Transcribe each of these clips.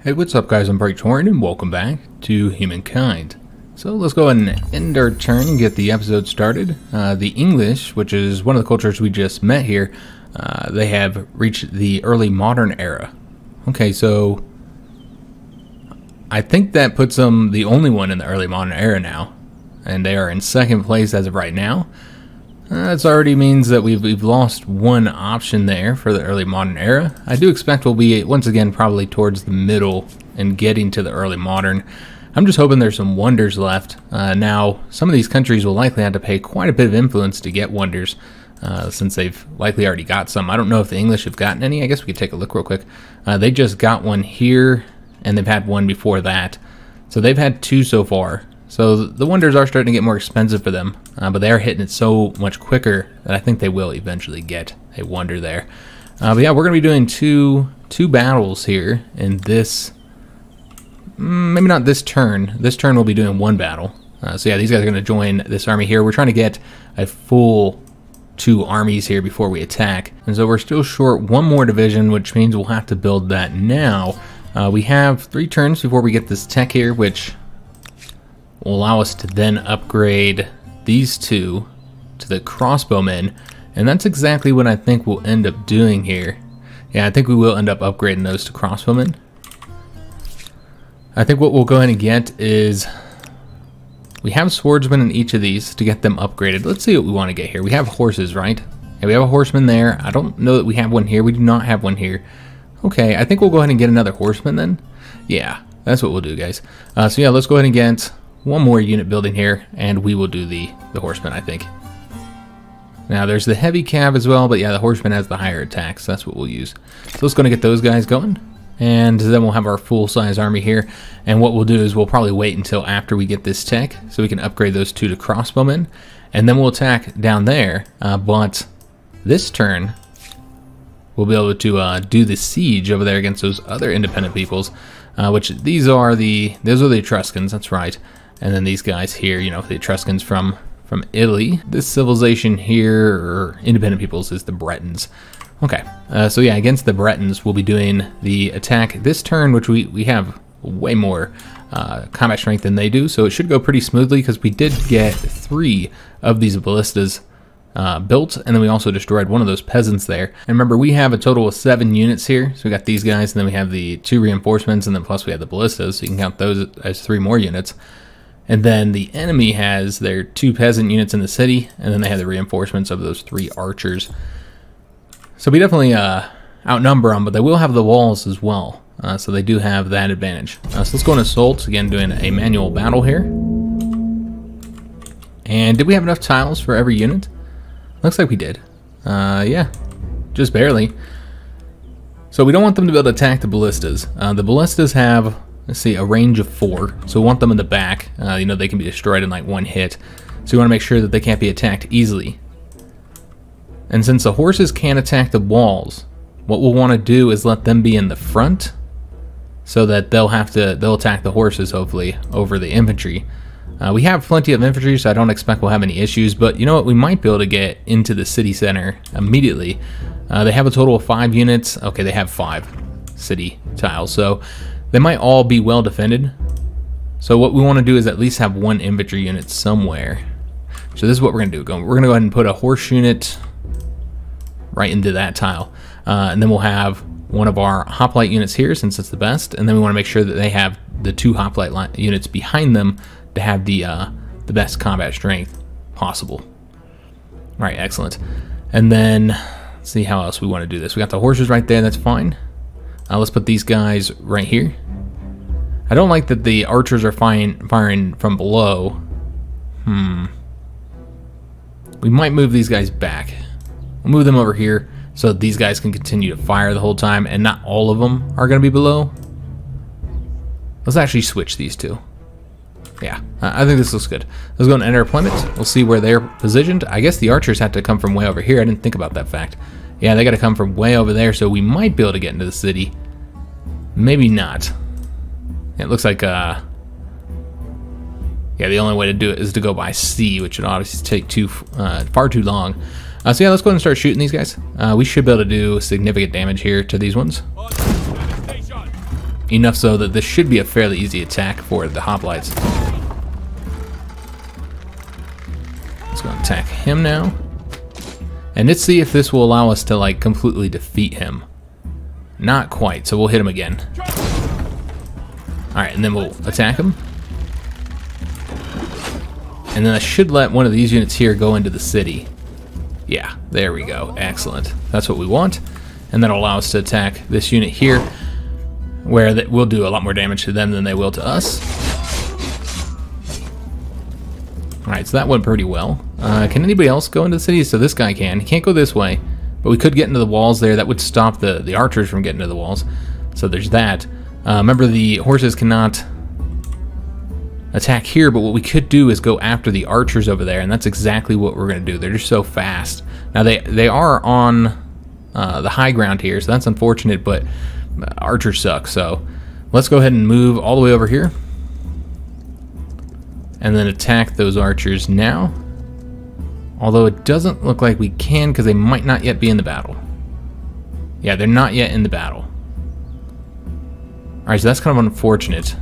Hey, what's up guys, I'm Praetorian and welcome back to Humankind. So let's go ahead and end our turn and get the episode started. The English, which is one of the cultures we just met here, they have reached the early modern era. Okay, so I think that puts them the only one in the early modern era now. And they are in second place as of right now. That already means that we've lost one option there for the early modern era. I do expect we'll be, once again, probably towards the middle and getting to the early modern. I'm just hoping there's some wonders left. Now, some of these countries will likely have to pay quite a bit of influence to get wonders, since they've likely already got some. I don't know if the English have gotten any. I guess we could take a look real quick. They just got one here, and they've had one before that. So they've had two so far. So the wonders are starting to get more expensive for them, but they are hitting it so much quicker that I think they will eventually get a wonder there. But yeah, we're going to be doing two battles here in this, maybe not this turn. This turn we'll be doing one battle. So yeah, these guys are going to join this army here. We're trying to get a full 2 armies here before we attack. And so we're still short one more division, which means we'll have to build that now. We have 3 turns before we get this tech here, which will allow us to then upgrade these 2 to the crossbowmen, and that's exactly what I think we'll end up doing here. Yeah, I think we will end up upgrading those to crossbowmen. I think what we'll go ahead and get is, we have swordsmen in each of these to get them upgraded. Let's see what we want to get here. We have horses, right? Yeah, we have a horseman there. I don't know that we have one here. We do not have one here. Okay, I think we'll go ahead and get another horseman then. Yeah, that's what we'll do, guys. So yeah, let's go ahead and get one more unit building here, and we will do the horseman, I think. Now, there's the heavy cav as well, but yeah, the horseman has the higher attacks. That's what we'll use. So let's go and get those guys going, and then we'll have our full-size army here. And what we'll do is we'll probably wait until after we get this tech, so we can upgrade those 2 to crossbowmen, and then we'll attack down there. But this turn, we'll be able to do the siege over there against those other independent peoples, which those are the Etruscans. That's right. And then these guys here, you know, the Etruscans from Italy. This civilization here, or independent peoples, is the Bretons. Okay, so yeah, against the Bretons, we'll be doing the attack this turn, which we have way more combat strength than they do, so it should go pretty smoothly, because we did get 3 of these ballistas built, and then we also destroyed one of those peasants there. And remember, we have a total of 7 units here, so we got these guys, and then we have the 2 reinforcements, and then plus we have the ballistas, so you can count those as 3 more units. And then the enemy has their 2 peasant units in the city, and then they have the reinforcements of those 3 archers. So we definitely outnumber them, but they will have the walls as well. So they do have that advantage. So let's go on assault, again doing a manual battle here. And did we have enough tiles for every unit? Looks like we did. Yeah, just barely. So we don't want them to be able to attack the ballistas. The ballistas have, let's see, a range of 4, so we want them in the back. You know, they can be destroyed in like 1 hit, so we want to make sure that they can't be attacked easily. And since the horses can't attack the walls, what we'll want to do is let them be in the front, so that they'll attack the horses, hopefully, over the infantry. We have plenty of infantry, so I don't expect we'll have any issues, but you know what, we might be able to get into the city center immediately. They have a total of 5 units. Okay, they have 5 city tiles, so they might all be well defended. So what we want to do is at least have 1 infantry unit somewhere. So this is what we're going to do. We're going to go ahead and put a horse unit right into that tile. And then we'll have one of our hoplite units here, since it's the best. And then we want to make sure that they have the 2 hoplite units behind them to have the best combat strength possible. All right, excellent. And then let's see how else we want to do this. We got the horses right there. That's fine. Let's put these guys right here. I don't like that the archers are firing from below. We might move these guys back. We'll move them over here so that these guys can continue to fire the whole time, and not all of them are going to be below. Let's actually switch these 2. Yeah, I think this looks good. Let's go and enter deployment. We'll see where they're positioned. I guess the archers have to come from way over here. I didn't think about that fact. Yeah, they got to come from way over there, so we might be able to get into the city. Maybe not. It looks like, yeah, the only way to do it is to go by sea, which would obviously take far too long. So yeah, let's go ahead and start shooting these guys. We should be able to do significant damage here to these ones. enough so that this should be a fairly easy attack for the hoplites. Let's go attack him now. And let's see if this will allow us to like completely defeat him. Not quite, so we'll hit him again. Alright, and then we'll attack him. And then I should let one of these units here go into the city. Yeah, there we go. Excellent. That's what we want. And that'll allow us to attack this unit here, where that will do a lot more damage to them than they will to us. Alright, so that went pretty well. Can anybody else go into the city? So this guy can. He can't go this way, but we could get into the walls there. That would stop the archers from getting to the walls. So there's that. Remember, the horses cannot attack here, but what we could do is go after the archers over there, and that's exactly what we're going to do. They're just so fast. Now, they are on the high ground here, so that's unfortunate, but archers suck. So let's go ahead and move all the way over here and then attack those archers now. Although it doesn't look like we can because they might not yet be in the battle. Yeah, they're not yet in the battle. Alright, so that's kind of unfortunate.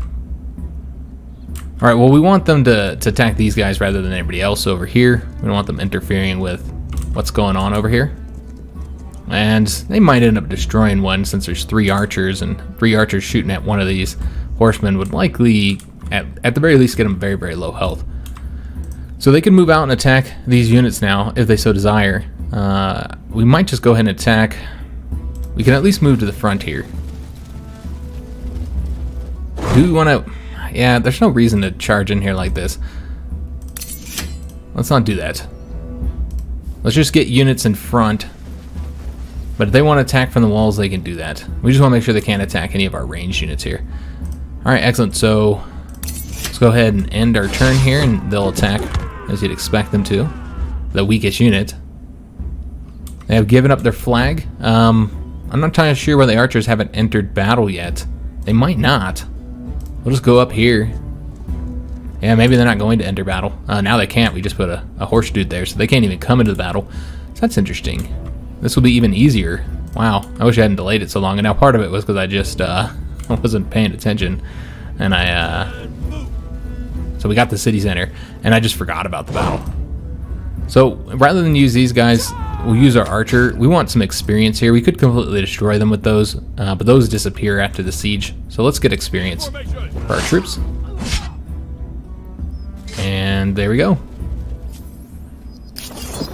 Alright, well, we want them to attack these guys rather than anybody else over here. We don't want them interfering with what's going on over here. And they might end up destroying one since there's 3 archers, and 3 archers shooting at one of these horsemen would likely, at the very least, get them very, very low health. So they can move out and attack these units now if they so desire. We might just go ahead and attack. We can at least move to the front here. Do we want to... Yeah, there's no reason to charge in here like this. Let's not do that. Let's just get units in front. But if they want to attack from the walls, they can do that. We just want to make sure they can't attack any of our ranged units here. Alright, excellent. So let's go ahead and end our turn here, and they'll attack as you'd expect them to. The weakest unit. They have given up their flag. I'm not entirely sure why the archers haven't entered battle yet. They might not. We'll just go up here. Yeah, maybe they're not going to enter battle. Now they can't. We just put a horse dude there, so they can't even come into the battle. So that's interesting. This will be even easier. Wow, I wish I hadn't delayed it so long. And now part of it was because I just wasn't paying attention. And so we got the city center, and I just forgot about the battle. So rather than use these guys, we'll use our archer. We want some experience here. We could completely destroy them with those, but those disappear after the siege. So let's get experience for our troops. And there we go.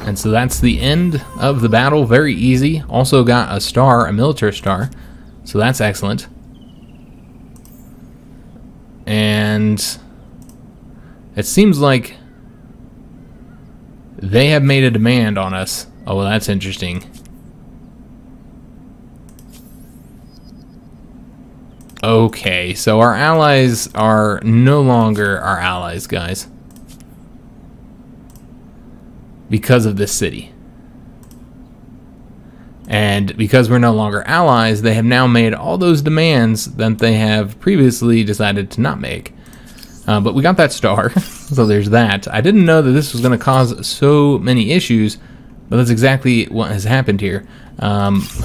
And so that's the end of the battle. Very easy. Also got a star, a military star. So that's excellent. And it seems like they have made a demand on us. Oh, well, that's interesting. Okay, so our allies are no longer our allies, guys. Because of this city. And because we're no longer allies, they have now made all those demands that they have previously decided to not make. But we got that star, so there's that. I didn't know that this was going to cause so many issues, but that's exactly what has happened here.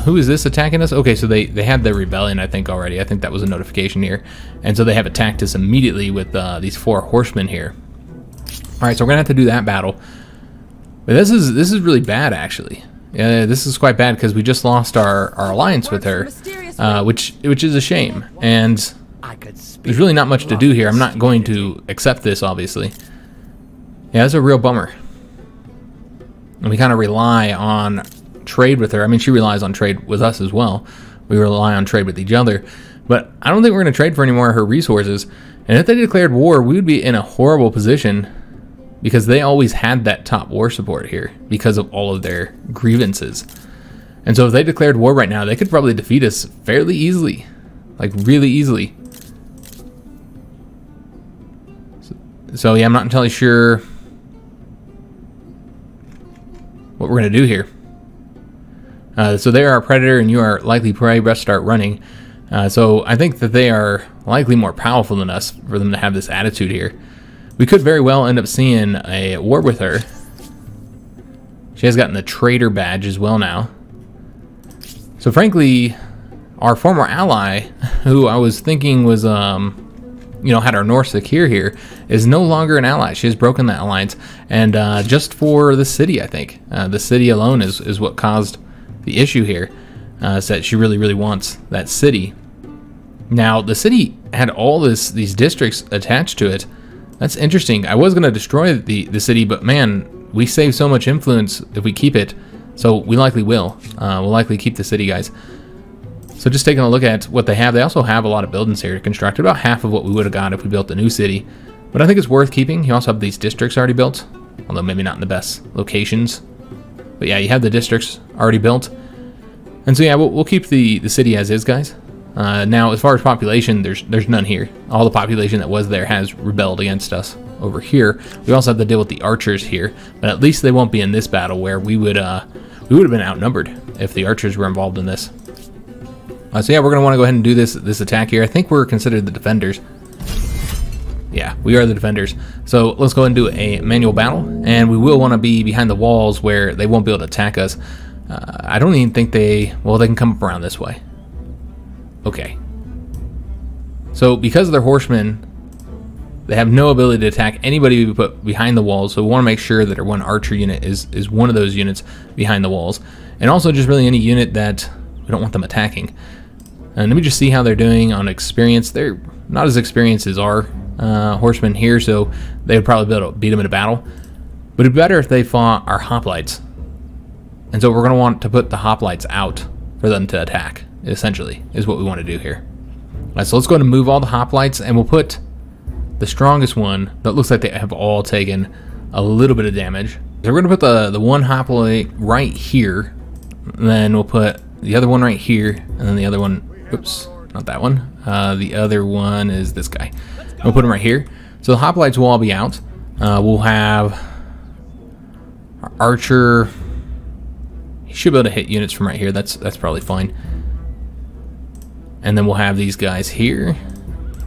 Who is this attacking us? Okay, so they had their rebellion, I think, already. I think that was a notification here. And so they have attacked us immediately with these 4 horsemen here. Alright, so we're going to have to do that battle. But this is really bad, actually. Yeah, this is quite bad because we just lost our alliance with her, which is a shame. And there's really not much to do here. I'm not going to accept this, obviously. Yeah, that's a real bummer. And we kind of rely on trade with her. I mean, she relies on trade with us as well. We rely on trade with each other. But I don't think we're going to trade for any more of her resources. And if they declared war, we would be in a horrible position because they always had that top war support here because of all of their grievances. And so if they declared war right now, they could probably defeat us fairly easily. Like, really easily. So yeah, I'm not entirely sure what we're going to do here. So they are a predator and you are likely prey. Best start running. So I think that they are likely more powerful than us for them to have this attitude here. We could very well end up seeing a war with her. She has gotten the traitor badge as well now. So frankly, our former ally, who I was thinking was, you know, had our north secure here, is no longer an ally. She has broken that alliance, and just for the city, I think. The city alone is what caused the issue here. So that she really wants that city. Now, the city had all these districts attached to it. That's interesting. I was going to destroy the city, but man, we save so much influence if we keep it, so we likely will. We'll likely keep the city, guys. So just taking a look at what they have, they also have a lot of buildings here to construct, about half of what we would have got if we built a new city. But I think it's worth keeping. You also have these districts already built, although maybe not in the best locations. But yeah, you have the districts already built. And so yeah, we'll keep the city as is, guys. Now, as far as population, there's none here. All the population that was there has rebelled against us over here. We also have to deal with the archers here, but at least they won't be in this battle where we would have been outnumbered if the archers were involved in this. So yeah, we're gonna want to go ahead and do this attack here. I think we're considered the defenders. Yeah, we are the defenders. So let's go ahead and do a manual battle, and we will want to be behind the walls where they won't be able to attack us. I don't even think they can come up around this way. Okay. So because they're horsemen, they have no ability to attack anybody we put behind the walls, so we want to make sure that our one archer unit is one of those units behind the walls. And also just really any unit that we don't want them attacking. And let me just see how they're doing on experience. They're not as experienced as our horsemen here, so they would probably be able to beat them in a battle. But it'd be better if they fought our hoplites. And so we're going to want to put the hoplites out for them to attack, essentially, is what we want to do here. So let's go ahead and move all the hoplites, and we'll put the strongest one that looks like they have all taken a little bit of damage. So we're going to put the one hoplite right here, and then we'll put the other one right here, and then the other one, oops, not that one. The other one is this guy. We'll put him right here. So the hoplites will all be out. We'll have our archer. He should be able to hit units from right here. That's probably fine. And then we'll have these guys here,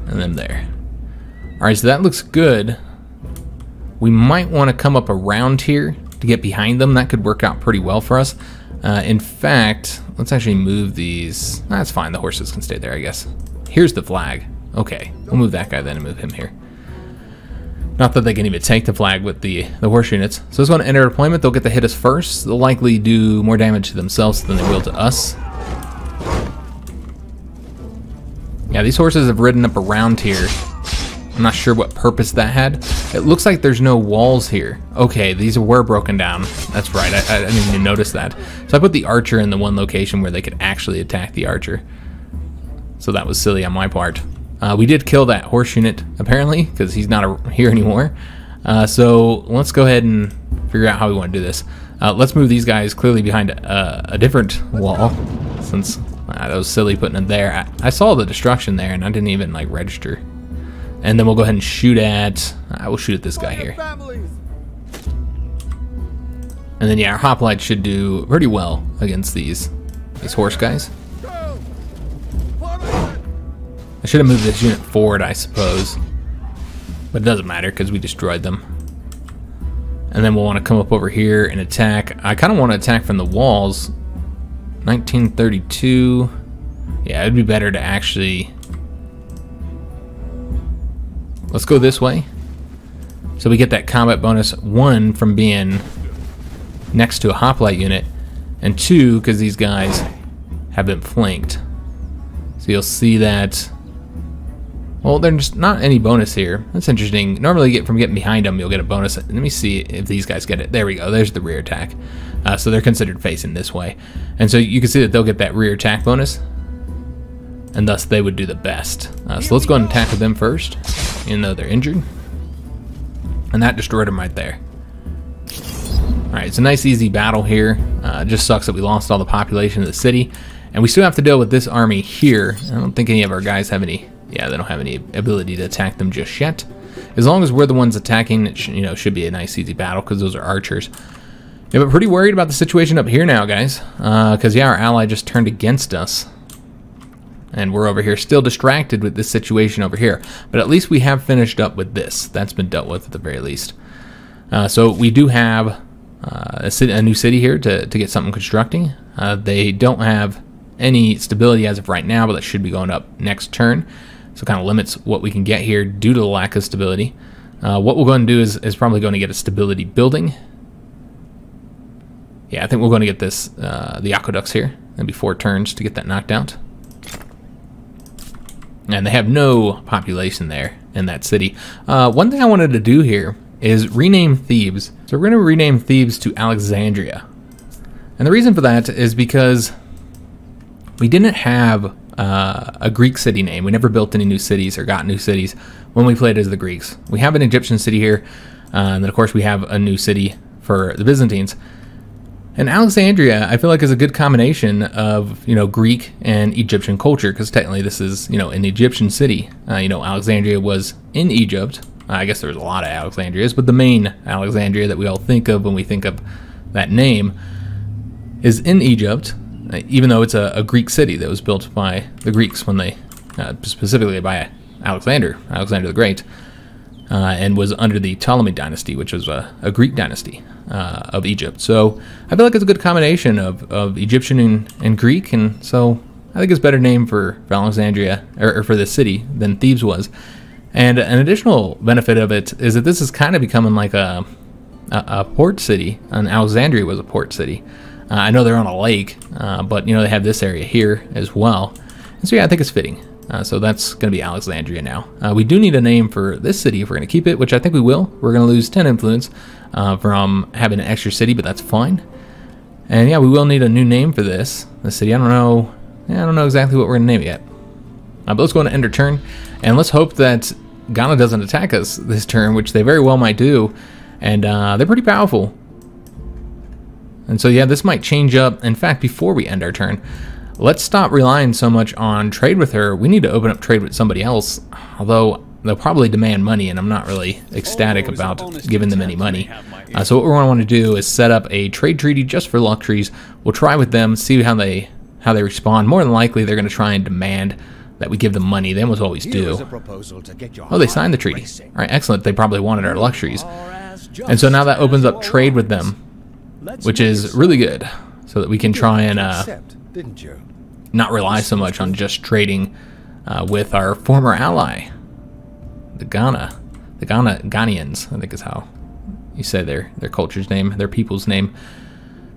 and then there. All right, so that looks good. We might want to come up around here to get behind them. That could work out pretty well for us. In fact, let's actually move these. That's fine, the horses can stay there, I guess. Here's the flag. Okay, we'll move that guy then and move him here. Not that they can even take the flag with the horse units. So let's go to enter deployment. They'll get to hit us first. They'll likely do more damage to themselves than they will to us. Yeah, these horses have ridden up around here. I'm not sure what purpose that had. It looks like there's no walls here. Okay, these were broken down. That's right, I didn't even notice that. So I put the archer in the one location where they could actually attack the archer. So that was silly on my part. We did kill that horse unit, apparently, because he's not here anymore. So let's go ahead and figure out how we want to do this. Let's move these guys clearly behind a different wall, since that was silly putting it there. I saw the destruction there, and I didn't even like register. And then we'll go ahead and shoot at. I will shoot at this guy here. And then yeah, our hoplites should do pretty well against these horse guys. I should have moved this unit forward, I suppose. But it doesn't matter because we destroyed them. And then we'll want to come up over here and attack. I kind of want to attack from the walls. 1932. Yeah, it'd be better to actually... Let's go this way. So we get that combat bonus, 1, from being next to a hoplite unit, and 2, because these guys have been flanked. So you'll see that... Well, there's not any bonus here. That's interesting. Normally, from getting behind them, you'll get a bonus. Let me see if these guys get it. There we go. There's the rear attack. So they're considered facing this way. And so you can see that they'll get that rear attack bonus. And thus, they would do the best. So let's go ahead and tackle them first, even though they're injured. And that destroyed them right there. Alright, it's a nice, easy battle here. Just sucks that we lost all the population of the city. And we still have to deal with this army here. I don't think any of our guys have any... Yeah, they don't have any ability to attack them just yet. As long as we're the ones attacking, it should be a nice, easy battle, because those are archers. Yeah, but pretty worried about the situation up here now, guys. Because, yeah, our ally just turned against us. And we're over here still distracted with this situation over here. But at least we have finished up with this. That's been dealt with at the very least. So we do have a new city here to get something constructing. They don't have any stability as of right now, but that should be going up next turn. So it kind of limits what we can get here due to the lack of stability. What we're going to do is probably going to get a stability building. Yeah, I think we're going to get this, the aqueducts here. That'd be 4 turns to get that knocked out. And they have no population there in that city. One thing I wanted to do here is rename Thebes. So we're going to rename Thebes to Alexandria. And the reason for that is because we didn't have a Greek city name. We never built any new cities or got new cities when we played as the Greeks. We have an Egyptian city here, and then of course we have a new city for the Byzantines. And Alexandria, I feel like, is a good combination of, you know, Greek and Egyptian culture, because technically this is, you know, an Egyptian city. You know, Alexandria was in Egypt. I guess there was a lot of Alexandrias, but the main Alexandria that we all think of when we think of that name is in Egypt, even though it's a Greek city that was built by the Greeks when they, specifically by Alexander the Great, and was under the Ptolemy dynasty, which was a Greek dynasty of Egypt. So I feel like it's a good combination of Egyptian and Greek, and so I think it's a better name for Alexandria, or for this city, than Thebes was. And an additional benefit of it is that this is kind of becoming like a port city, and Alexandria was a port city. I know they're on a lake, but you know, they have this area here as well. And so yeah, I think it's fitting. So that's going to be Alexandria now. We do need a name for this city if we're going to keep it, which I think we will. We're going to lose 10 influence from having an extra city, but that's fine. And yeah, we will need a new name for this city. I don't know exactly what we're going to name it yet. But let's go into end our turn, and let's hope that Ghana doesn't attack us this turn, which they very well might do. And they're pretty powerful. And so yeah, this might change up. In fact, before we end our turn, let's stop relying so much on trade with her. We need to open up trade with somebody else, although they'll probably demand money, and I'm not really ecstatic about giving them any money. So what we're going to want to do is set up a trade treaty just for luxuries. We'll try with them, see how they respond. More than likely, they're going to try and demand that we give them money. They almost always do. Oh, they signed the treaty. All right, excellent. They probably wanted our luxuries. And so now that opens up trade with them, which is really good, so that we can try and not rely so much on just trading with our former ally, the Ghanaians, I think is how you say their culture's name, their people's name.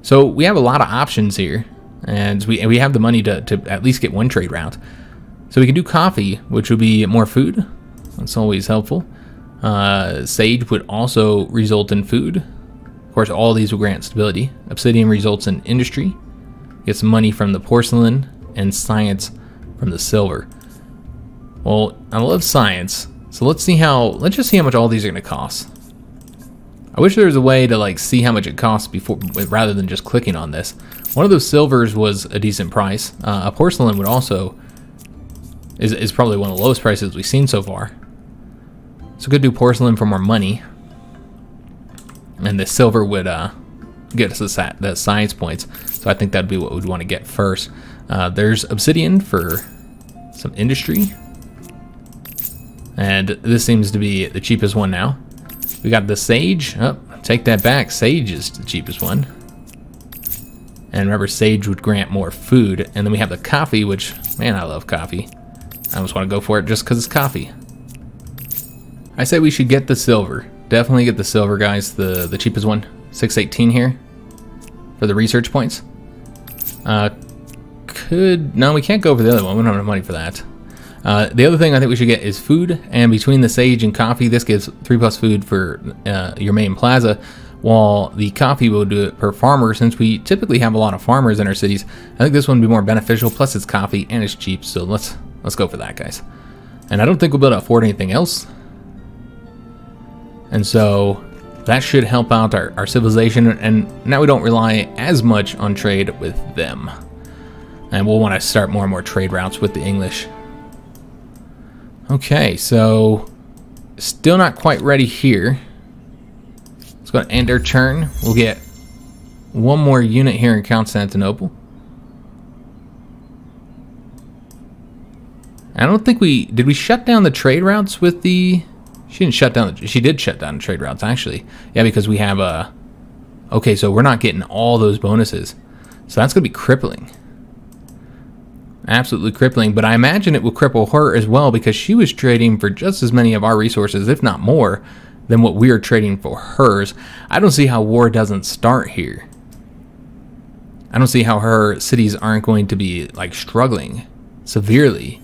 So we have a lot of options here, and we have the money to at least get one trade route. So we can do coffee, which would be more food. That's always helpful. Sage would also result in food. Of course, all these will grant stability. Obsidian results in industry. Get some money from the porcelain, and science from the silver. Well, I love science, so let's just see how much all these are going to cost. I wish there was a way to like see how much it costs before, rather than just clicking on this. One of those silvers was a decent price. A porcelain would also is probably one of the lowest prices we've seen so far. So could do porcelain for more money, and the silver would get us the science points. So I think that'd be what we'd want to get first. There's obsidian for some industry, and this seems to be the cheapest one now. We got the sage. Oh, take that back. Sage is the cheapest one. And remember, sage would grant more food. And then we have the coffee, which, man, I love coffee. I just want to go for it just because it's coffee. I say we should get the silver. Definitely get the silver, guys. The cheapest one. 618 here for the research points. No, we can't go for the other one. We don't have enough money for that. The other thing I think we should get is food. And between the sage and coffee, this gives 3+ food for your main plaza, while the coffee will do it per farmer. Since we typically have a lot of farmers in our cities, I think this one would be more beneficial. Plus, it's coffee and it's cheap, so let's go for that, guys. And I don't think we'll be able to afford anything else. And so that should help out our civilization, and now we don't rely as much on trade with them. And we'll want to start more and more trade routes with the English. Okay, so still not quite ready here. Let's go and end our turn. We'll get one more unit here in Constantinople. I don't think did we shut down the trade routes with the... She didn't shut down. She did shut down the trade routes, actually. Yeah, because we have a... Okay, so we're not getting all those bonuses. So that's going to be crippling. Absolutely crippling, but I imagine it will cripple her as well because she was trading for just as many of our resources, if not more, than what we are trading for hers. I don't see how war doesn't start here. I don't see how her cities aren't going to be, like, struggling severely.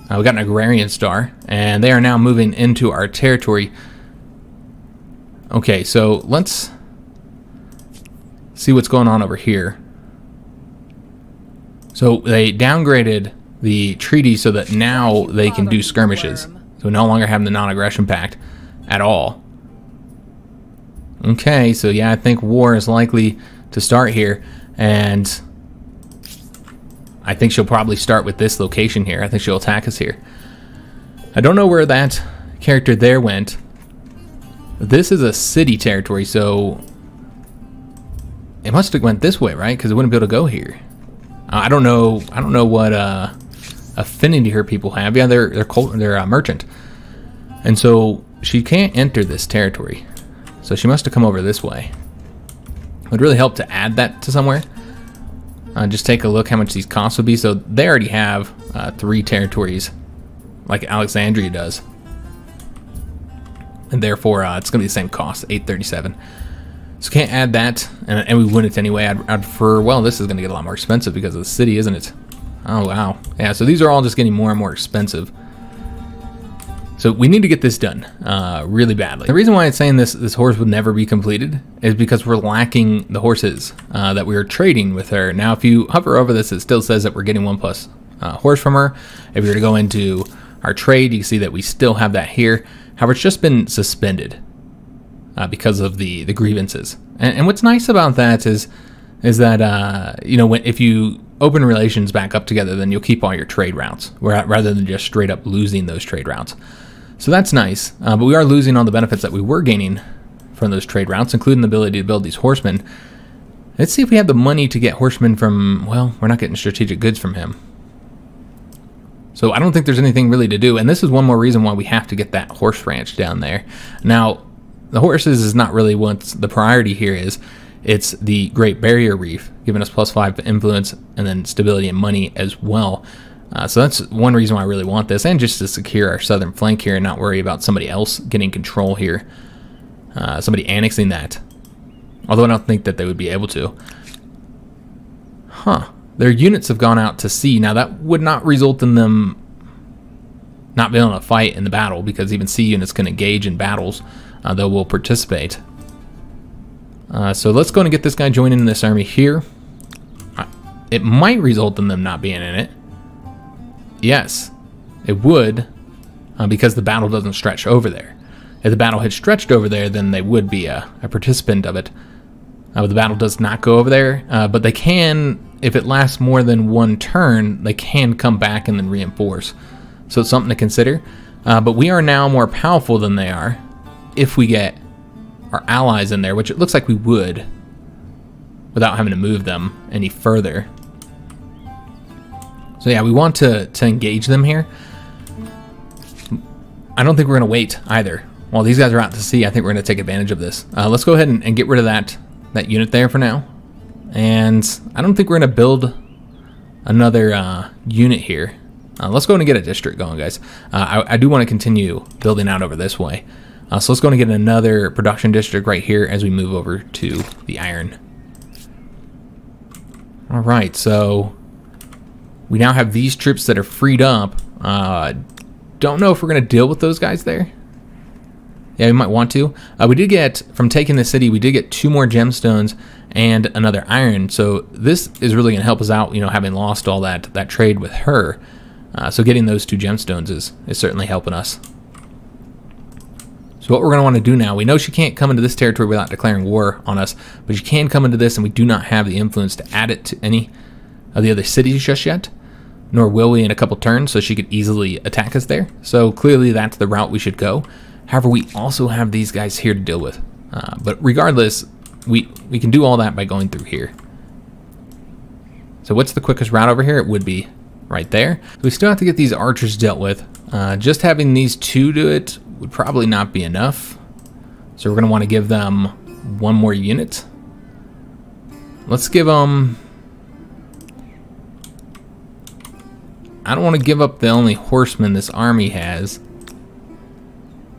We got an agrarian star, and they are now moving into our territory. Okay, so let's see what's going on over here. So they downgraded the treaty so that now they can do skirmishes. So we no longer have the non-aggression pact at all. Okay, so yeah, I think war is likely to start here, and I think she'll probably start with this location here. I think she'll attack us here. I don't know where that character there went. This is a city territory, so it must have went this way, right? Because it wouldn't be able to go here. I don't know what affinity her people have. Yeah, they're merchant, and so she can't enter this territory. So she must have come over this way. It would really help to add that to somewhere. Just take a look how much these costs would be. So they already have 3 territories, like Alexandria does, and therefore it's going to be the same cost, 837. So can't add that, and we win it anyway. I'd prefer, well, this is going to get a lot more expensive because of the city, isn't it? Oh, wow. Yeah, so these are all just getting more and more expensive. So we need to get this done really badly. The reason why it's saying this horse would never be completed is because we're lacking the horses that we are trading with her. Now, if you hover over this, it still says that we're getting 1+ horse from her. If you were to go into our trade, you can see that we still have that here. However, it's just been suspended because of the grievances. And what's nice about that is that you know, if you open relations back up together, then you'll keep all your trade routes rather than just straight up losing those trade routes. So that's nice, but we are losing all the benefits that we were gaining from those trade routes, including the ability to build these horsemen. Let's see if we have the money to get horsemen from, well, we're not getting strategic goods from him. So I don't think there's anything really to do, and this is one more reason why we have to get that horse ranch down there. Now, the horses is not really what the priority here is. It's the Great Barrier Reef, giving us +5 influence and then stability and money as well. So that's one reason why I really want this, and just to secure our southern flank here and not worry about somebody else getting control here, somebody annexing that. Although I don't think that they would be able to. Huh. Their units have gone out to sea. Now that would not result in them not being able to fight in the battle, because even sea units can engage in battles, though will participate. So let's go and get this guy joining this army here. It might result in them not being in it. Yes, it would, because the battle doesn't stretch over there. If the battle had stretched over there, then they would be a participant of it. But the battle does not go over there, but they can, if it lasts more than 1 turn, they can come back and then reinforce. So it's something to consider. But we are now more powerful than they are if we get our allies in there, which it looks like we would without having to move them any further. So yeah, we want to engage them here. I don't think we're going to wait either. While these guys are out to sea, I think we're going to take advantage of this. Let's go ahead and get rid of that unit there for now. And I don't think we're going to build another unit here. Let's go and get a district going, guys. I do want to continue building out over this way. So let's go and get another production district right here as we move over to the iron. All right, so we now have these troops that are freed up. Don't know if we're going to deal with those guys there. Yeah, we might want to. We did get, from taking the city, we did get 2 more gemstones and another iron. So this is really going to help us out, you know, having lost all that trade with her. So getting those 2 gemstones is certainly helping us. So what we're going to want to do now, we know she can't come into this territory without declaring war on us, but she can come into this, and we do not have the influence to add it to any of the other cities just yet, nor will we in a couple turns, so she could easily attack us there. So clearly that's the route we should go. However, we also have these guys here to deal with. But regardless, we can do all that by going through here. So what's the quickest route over here? It would be right there. So we still have to get these archers dealt with. Just having these 2 do it would probably not be enough. So we're going to want to give them 1 more unit. Let's give them I don't want to give up the only horseman this army has.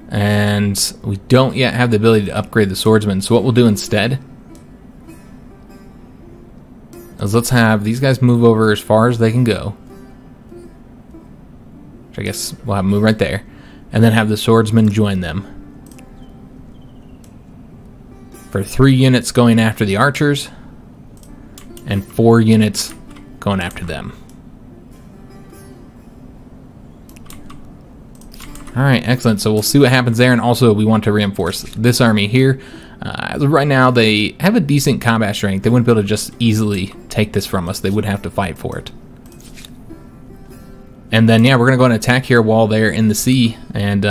And we don't yet have the ability to upgrade the swordsman. So what we'll do instead is let's have these guys move over as far as they can go. Which I guess we'll have them move right there. And then have the swordsman join them. For 3 units going after the archers. And 4 units going after them. Alright, excellent. So we'll see what happens there, and also we want to reinforce this army here. As of right now, they have a decent combat strength. They wouldn't be able to just easily take this from us. They would have to fight for it. And then, yeah, we're going to go and attack here while they're in the sea, and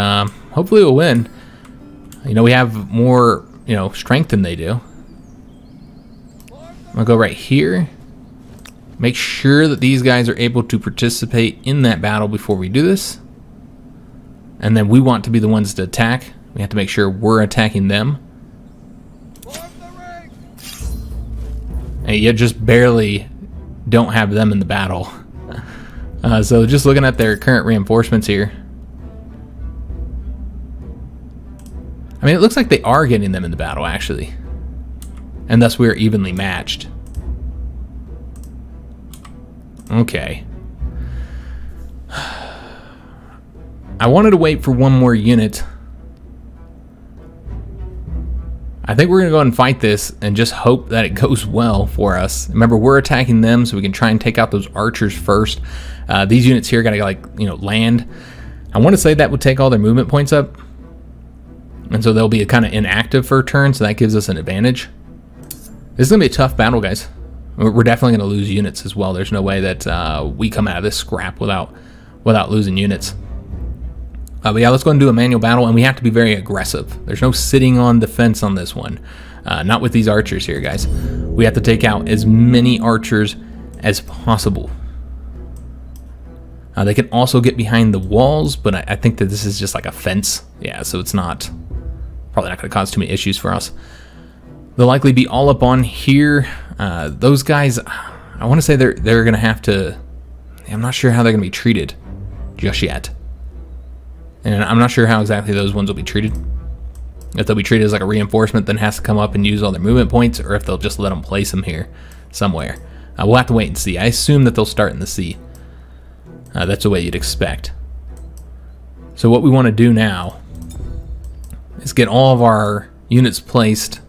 hopefully we'll win. You know, we have more, strength than they do. I'm going to go right here. Make sure that these guys are able to participate in that battle before we do this. And then we want to be the ones to attack. We have to make sure we're attacking them. And you just barely don't have them in the battle. So just looking at their current reinforcements here. I mean, it looks like they are getting them in the battle, actually. And thus we're evenly matched. Okay. I wanted to wait for one more unit. I think we're going to go ahead and fight this and just hope that it goes well for us. Remember, we're attacking them so we can try and take out those archers first. These units here got to land. I want to say that would take all their movement points up. And so they'll be kind of inactive for a turn, so that gives us an advantage. This is going to be a tough battle, guys. We're definitely going to lose units as well. There's no way that we come out of this scrap without losing units. But yeah, let's go and do a manual battle, and we have to be very aggressive. There's no sitting on defense on this one. Not with these archers here, guys. We have to take out as many archers as possible. They can also get behind the walls, but I think that this is just like a fence. Yeah, so it's probably not going to cause too many issues for us. They'll likely be all up on here. Those guys, I want to say they're going to have to... I'm not sure how they're going to be treated just yet. And I'm not sure how exactly those ones will be treated. If they'll be treated as like a reinforcement, then has to come up and use all their movement points, or if they'll just let them place them here somewhere. We'll have to wait and see. I assume that they'll start in the sea. That's the way you'd expect. So what we want to do now is get all of our units placed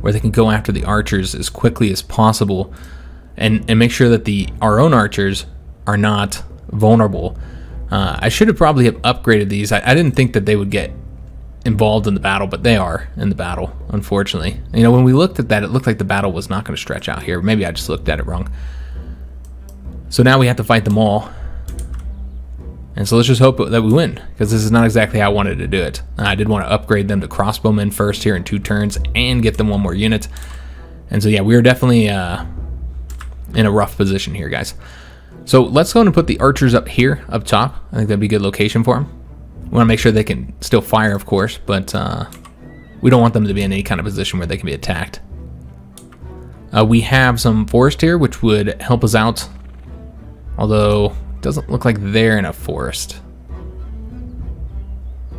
where they can go after the archers as quickly as possible, and make sure that our own archers are not vulnerable. I should have probably upgraded these. I didn't think that they would get involved in the battle, but they are in the battle, unfortunately. When we looked at that, it looked like the battle was not going to stretch out here. Maybe I just looked at it wrong. So now we have to fight them all. And so let's just hope that we win, because this is not exactly how I wanted to do it. I did want to upgrade them to crossbowmen first here in 2 turns and get them 1 more unit. And so yeah, we are definitely in a rough position here, guys. So let's go and put the archers up here, up top. I think that'd be a good location for them. We want to make sure they can still fire, of course, but we don't want them to be in any kind of position where they can be attacked. We have some forest here, which would help us out, although it doesn't look like they're in a forest.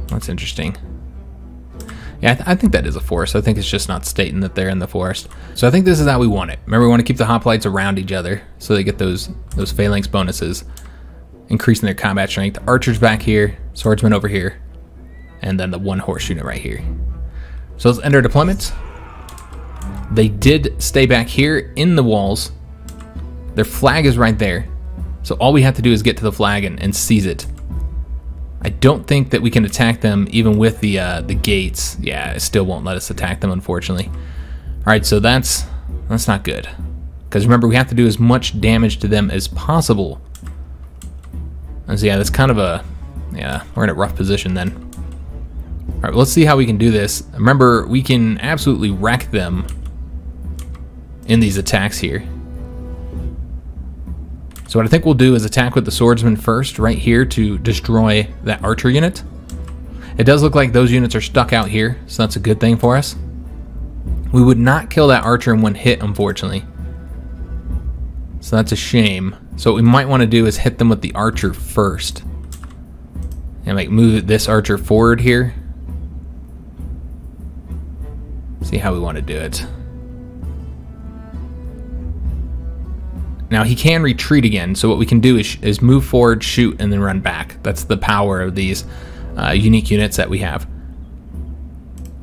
That's interesting. Yeah, I think that is a forest. I think it's just not stating that they're in the forest. So I think this is how we want it. Remember, we want to keep the hoplites around each other so they get those phalanx bonuses, increasing their combat strength. Archers back here, swordsmen over here, and then the 1 horse unit right here. So let's end our deployment. They did stay back here in the walls. Their flag is right there. So all we have to do is get to the flag and seize it. I don't think that we can attack them even with the gates. Yeah, it still won't let us attack them, unfortunately. All right, so that's not good. Because remember, we have to do as much damage to them as possible. And so yeah, that's kind of we're in a rough position then. All right, well, let's see how we can do this. Remember, we can absolutely wreck them in these attacks here. So what I think we'll do is attack with the swordsman first, right here, to destroy that archer unit. It does look like those units are stuck out here, so that's a good thing for us. We would not kill that archer in 1 hit, unfortunately. So that's a shame. So what we might want to do is hit them with the archer first. And like move this archer forward here. See how we want to do it. Now he can retreat again, so what we can do is move forward, shoot, and then run back. That's the power of these unique units that we have.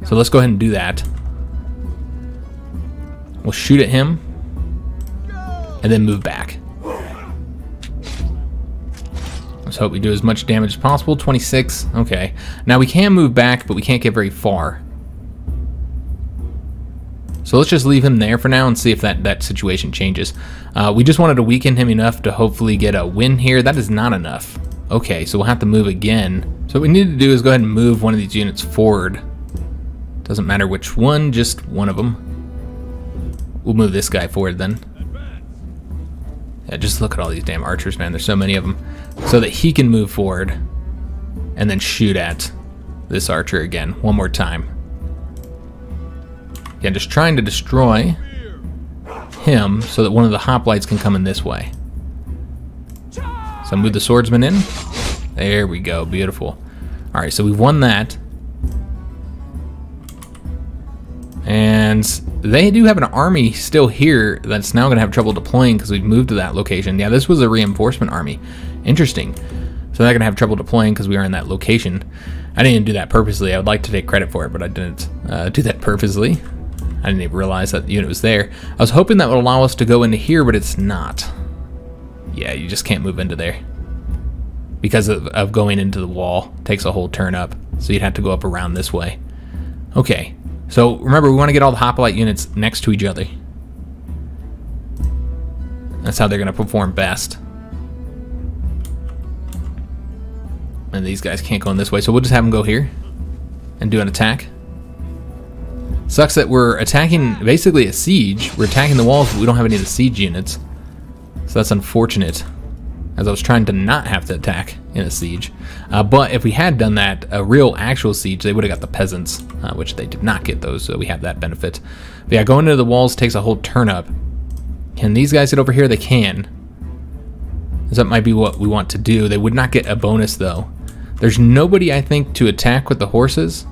So let's go ahead and do that. We'll shoot at him, and then move back. Let's hope we do as much damage as possible. 26, okay. Now we can move back, but we can't get very far. So let's just leave him there for now and see if that situation changes. We just wanted to weaken him enough to hopefully get a win here. That is not enough. Okay, so we'll have to move again. So what we need to do is go ahead and move one of these units forward. Doesn't matter which one, just one of them. We'll move this guy forward then. Yeah, just look at all these damn archers, man. There's so many of them. So that he can move forward and then shoot at this archer again one more time. Yeah, just trying to destroy him so that one of the hoplites can come in this way. So move the swordsman in. There we go, beautiful. Alright, so we've won that. And they do have an army still here that's now going to have trouble deploying because we've moved to that location. Yeah, this was a reinforcement army. Interesting. So they're going to have trouble deploying because we are in that location. I didn't do that purposely. I would like to take credit for it, but I didn't do that purposely. I didn't even realize that the unit was there. I was hoping that would allow us to go into here, but it's not. Yeah, you just can't move into there. Because of going into the wall. It takes a whole turn up. So you'd have to go up around this way. Okay. So remember, we want to get all the hoplite units next to each other. That's how they're going to perform best. And these guys can't go in this way, so we'll just have them go here and do an attack. Sucks that we're attacking basically a siege. We're attacking the walls, but we don't have any of the siege units. So that's unfortunate, as I was trying to not have to attack in a siege. But if we had done that, a real actual siege, they would have got the peasants, which they did not get those, so we have that benefit. But yeah, going into the walls takes a whole turn up. Can these guys get over here? They can. So that might be what we want to do. They would not get a bonus, though. There's nobody, I think, to attack with the horses.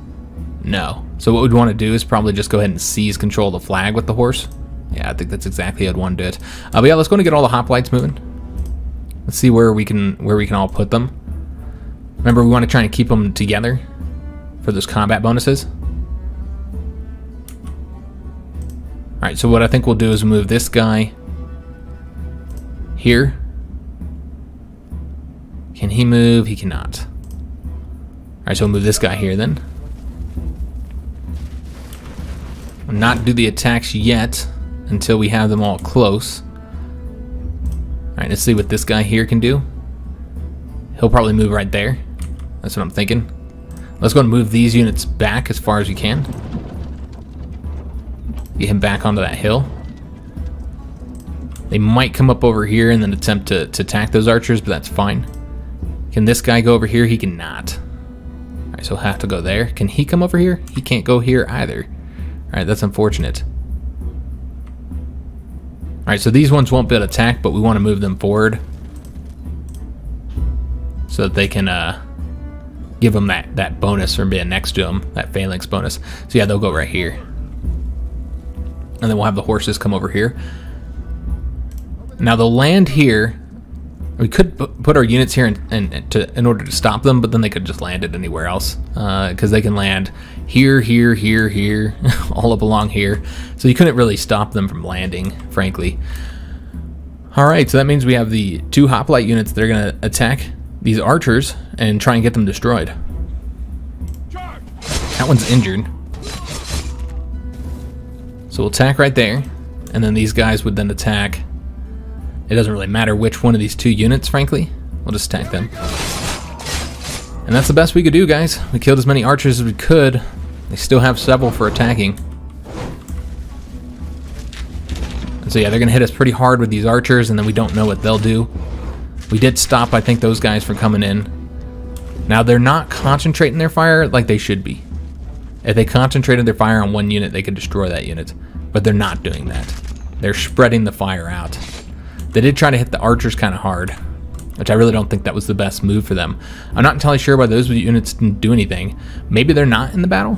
No. So what we'd want to do is probably just go ahead and seize control of the flag with the horse. Yeah, I think that's exactly how I'd want to do it. But yeah, let's go and get all the hoplites moving. Let's see where we can all put them. Remember, we want to try and keep them together for those combat bonuses. Alright, so what I think we'll do is move this guy here. Can he move? He cannot. Alright, so we'll move this guy here then. We'll not do the attacks yet until we have them all close. Alright, let's see what this guy here can do. He'll probably move right there. That's what I'm thinking. Let's go and move these units back as far as we can. Get him back onto that hill. They might come up over here and then attempt to attack those archers, but that's fine. Can this guy go over here? He cannot. Alright, so he'll have to go there. Can he come over here? He can't go here either. Alright, that's unfortunate. Alright, so these ones won't be able to attack, but we want to move them forward so that they can give them that bonus from being next to them, that phalanx bonus. So yeah, they'll go right here. And then we'll have the horses come over here. Now they'll land here. We could put our units here in order to stop them, but then they could just land it anywhere else. Because they can land here, here, here, here, all up along here. So you couldn't really stop them from landing, frankly. Alright, so that means we have the 2 hoplite units that are going to attack these archers and try and get them destroyed. That one's injured. So we'll attack right there, and then these guys would then attack. It doesn't really matter which one of these 2 units, frankly. We'll just attack them. And that's the best we could do, guys. We killed as many archers as we could. They still have several for attacking. And so yeah, they're going to hit us pretty hard with these archers, and then we don't know what they'll do. We did stop, I think, those guys from coming in. Now, they're not concentrating their fire like they should be. If they concentrated their fire on one unit, they could destroy that unit. But they're not doing that. They're spreading the fire out. They did try to hit the archers kind of hard, which I really don't think that was the best move for them. I'm not entirely sure why those units didn't do anything. Maybe they're not in the battle?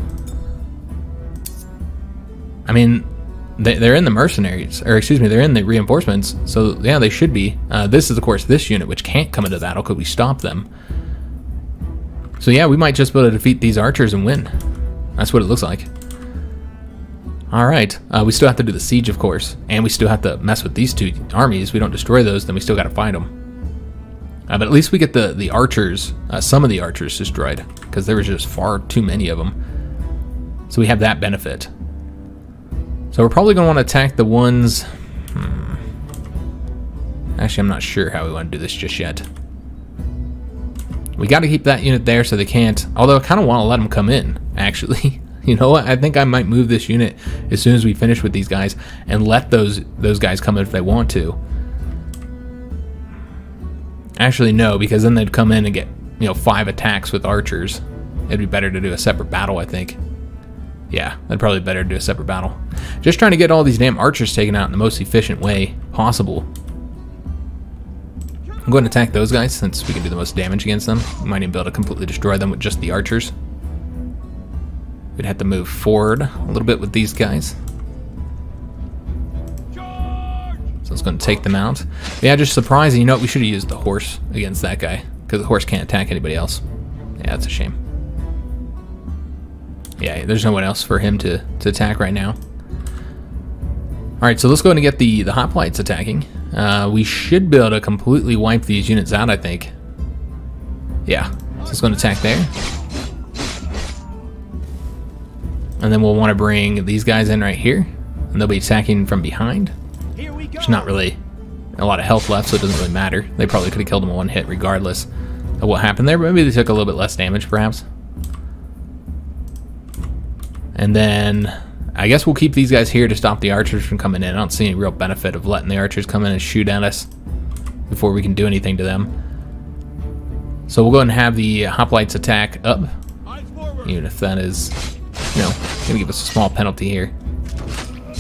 I mean, they're in the mercenaries, or excuse me, they're in the reinforcements, so yeah, they should be. This is, of course, this unit, which can't come into battle. Could we stop them? So yeah, we might just be able to defeat these archers and win. That's what it looks like. Alright, we still have to do the siege, of course, and we still have to mess with these two armies. We don't destroy those, then we still gotta fight them. But at least we get the archers, some of the archers destroyed, because there was just far too many of them. So we have that benefit. So we're probably going to want to attack the ones... Actually, I'm not sure how we want to do this just yet. We got to keep that unit there so they can't... Although I kind of want to let them come in, actually. You know what? I think I might move this unit as soon as we finish with these guys and let those guys come in if they want to. Actually, no, because then they'd come in and get, 5 attacks with archers. It'd be better to do a separate battle, I think. Yeah, that'd probably be better to do a separate battle. Just trying to get all these damn archers taken out in the most efficient way possible. I'm going to attack those guys since we can do the most damage against them. We might even be able to completely destroy them with just the archers. We'd have to move forward a little bit with these guys. So it's going to take them out. But yeah, just surprising. You know what? We should have used the horse against that guy, because the horse can't attack anybody else. Yeah, that's a shame. Yeah, there's no one else for him to attack right now. Alright, so let's go ahead and get the hoplites attacking. We should be able to completely wipe these units out, I think. Yeah, so let's go and attack there. And then we'll want to bring these guys in right here. And they'll be attacking from behind. There's not really a lot of health left, so it doesn't really matter. They probably could have killed them in one hit regardless of what happened there. But maybe they took a little bit less damage, perhaps. And then I guess we'll keep these guys here to stop the archers from coming in. I don't see any real benefit of letting the archers come in and shoot at us before we can do anything to them. So we'll go ahead and have the hoplites attack up, even if that is, going to give us a small penalty here.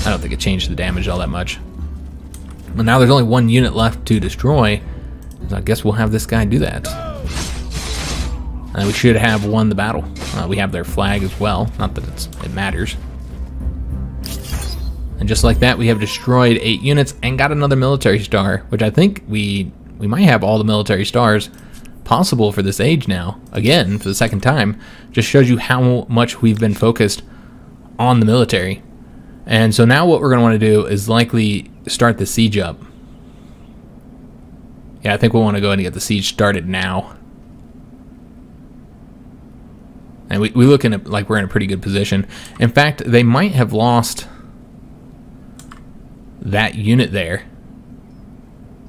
I don't think it changed the damage all that much. But now there's only one unit left to destroy, so I guess we'll have this guy do that. And we should have won the battle. We have their flag as well, not that it matters. And just like that, we have destroyed 8 units and got another military star, which I think we might have all the military stars possible for this age now. Again, for the second time, just shows you how much we've been focused on the military. And so now what we're going to want to do is likely start the siege up. Yeah, I think we'll want to go ahead and get the siege started now. And we look like we're in a pretty good position. In fact, they might have lost that unit there.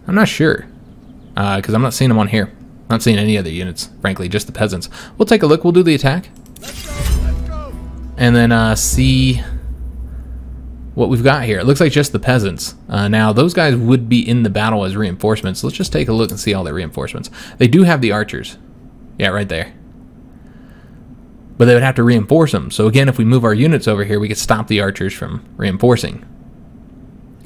I'm not sure, because I'm not seeing them on here. I'm not seeing any other units, frankly, just the peasants. We'll take a look. We'll do the attack. Let's go. And then see what we've got here. It looks like just the peasants. Now, those guys would be in the battle as reinforcements. Let's just take a look and see all their reinforcements. They do have the archers. Yeah, right there. But they would have to reinforce them. So again, if we move our units over here, we could stop the archers from reinforcing.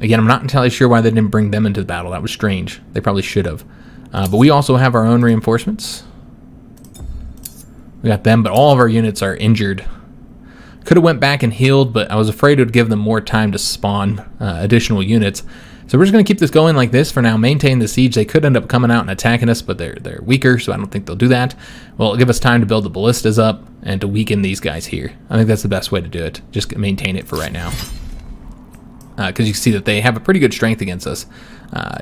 Again, I'm not entirely sure why they didn't bring them into the battle. That was strange. They probably should have. But we also have our own reinforcements. We got them, but all of our units are injured. Could have went back and healed, but I was afraid it would give them more time to spawn additional units. So we're just going to keep this going like this for now, maintain the siege. They could end up coming out and attacking us, but they're weaker, so I don't think they'll do that. Well, it'll give us time to build the ballistas up and to weaken these guys here. I think that's the best way to do it. Just maintain it for right now. Because you can see that they have a pretty good strength against us.